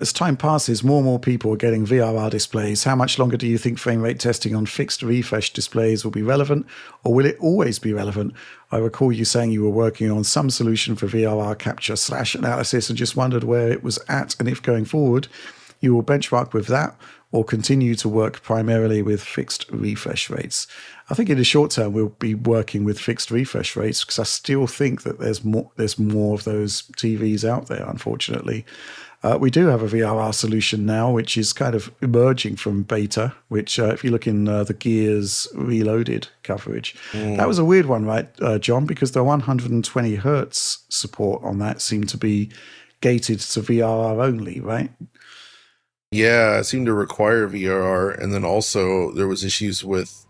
as time passes, more and more people are getting VRR displays. How much longer do you think frame rate testing on fixed refresh displays will be relevant, or will it always be relevant? I recall you saying you were working on some solution for VRR capture/analysis and just wondered where it was at, and if going forward you will benchmark with that or continue to work primarily with fixed refresh rates. I think in the short term we'll be working with fixed refresh rates because I still think that there's more of those TVs out there, unfortunately. We do have a VRR solution now, which is kind of emerging from beta, which if you look in the Gears Reloaded coverage, that was a weird one, right, John? Because the 120 hertz support on that seemed to be gated to VRR only, right? Yeah, it seemed to require VRR, and then also there was issues with,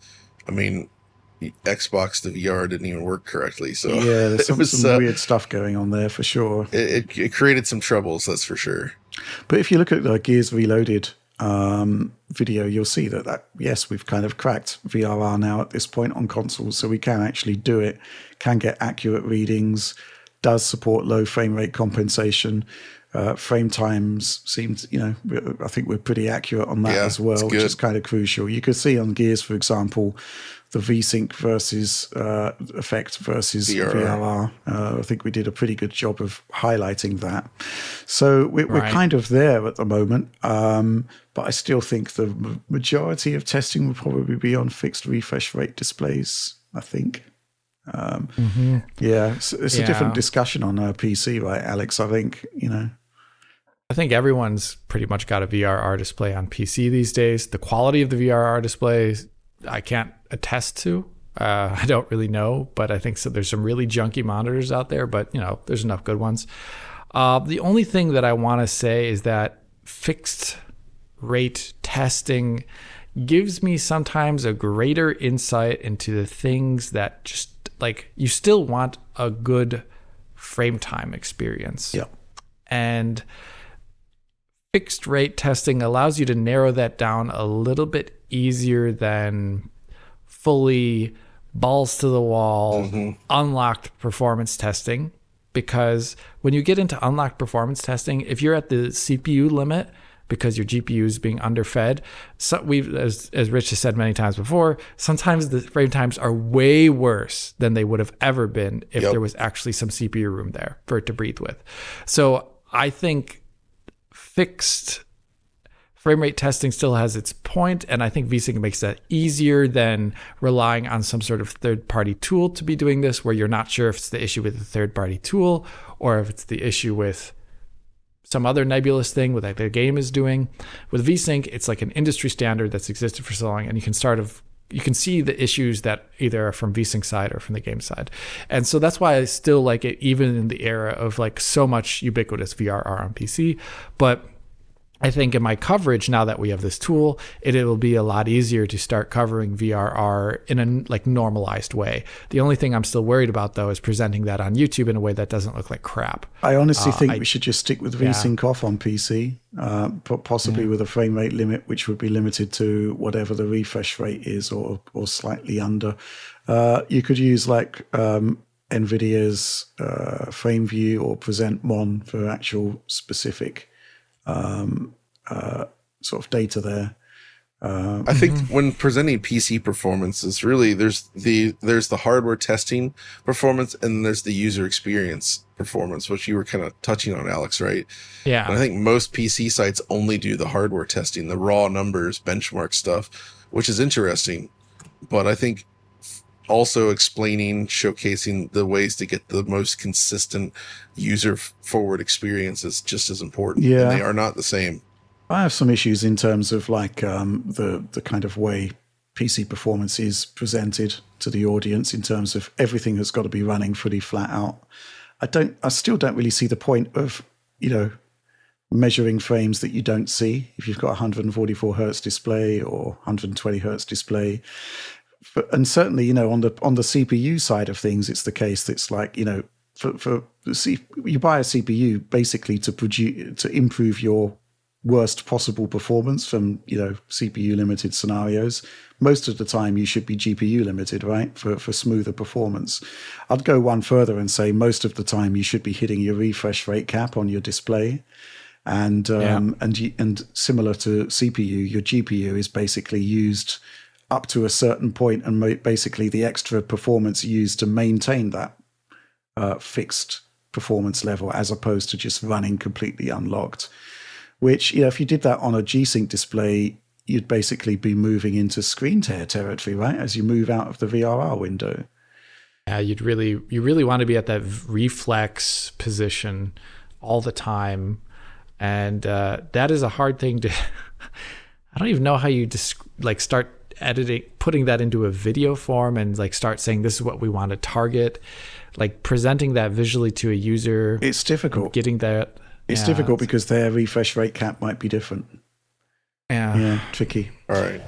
Xbox to VR didn't even work correctly. So yeah, there's some weird stuff going on there for sure. It created some troubles, that's for sure. But if you look at the Gears Reloaded video, you'll see that yes, we've kind of cracked VRR now at this point on consoles, so we can actually do it, can get accurate readings, does support low frame rate compensation. Frame times seemed, I think we're pretty accurate on that as well, which is kind of crucial. You could see on Gears, for example, the VSync versus effect versus VRR. I think we did a pretty good job of highlighting that. So we're kind of there at the moment, but I still think the majority of testing will probably be on fixed refresh rate displays, I think. Yeah, it's a different discussion on our PC, right, Alex? I think, I think everyone's pretty much got a VRR display on PC these days. The quality of the VRR displays, I can't attest to. I don't really know, but I think there's some really junky monitors out there, but there's enough good ones. The only thing that I want to say is that fixed rate testing gives me sometimes a greater insight into the things that just you still want a good frame time experience. Yeah. And fixed rate testing allows you to narrow that down a little bit easier than fully balls to the wall, unlocked performance testing. Because when you get into unlocked performance testing, if you're at the CPU limit, because your GPU is being underfed, so as Rich has said many times before, sometimes the frame times are way worse than they would have ever been if there was actually some CPU room there for it to breathe with. So I think fixed frame rate testing still has its point, and I think VSync makes that easier than relying on some sort of third-party tool to be doing this, where you're not sure if it's the issue with the third-party tool or if it's the issue with some other nebulous thing with the game is doing. With VSync, it's like an industry standard that's existed for so long, and you can see the issues that either are from VSync side or from the game side. And so that's why I still like it, even in the era of so much ubiquitous VRR on PC. But I think in my coverage, now that we have this tool, it will be a lot easier to start covering VRR in a normalized way. The only thing I'm still worried about, though, is presenting that on YouTube in a way that doesn't look like crap. I honestly think we should just stick with VSync off on PC, possibly with a frame rate limit, which would be limited to whatever the refresh rate is or slightly under. You could use NVIDIA's frame view or present mon for actual specific sort of data there. I think when presenting PC performance, is really there's the hardware testing performance and there's the user experience performance, which you were kind of touching on, Alex, right? Yeah. And I think most PC sites only do the hardware testing, the raw numbers, benchmark stuff, which is interesting. But I think also showcasing the ways to get the most consistent user forward experience is just as important. Yeah. And they are not the same. I have some issues in terms of the kind of way PC performance is presented to the audience in terms of everything has got to be running fully flat out. I still don't really see the point of, measuring frames that you don't see if you've got a 144 hertz display or 120 hertz display. And certainly, on the CPU side of things, it's the case that's you buy a CPU basically to improve your worst possible performance from CPU limited scenarios. Most of the time you should be GPU limited, right, for smoother performance. I'd go one further and say most of the time you should be hitting your refresh rate cap on your display. and similar to CPU, your GPU is basically used up to a certain point, and basically the extra performance used to maintain that fixed performance level, as opposed to just running completely unlocked. Which, if you did that on a G-Sync display, you'd basically be moving into screen tear territory, right? As you move out of the VRR window. Yeah, you really want to be at that reflex position all the time, and that is a hard thing to. I don't even know how you start editing, putting that into a video form, and start saying this is what we want to target, presenting that visually to a user. It's difficult. Getting that. It's difficult because their refresh rate cap might be different. Yeah, tricky. All right.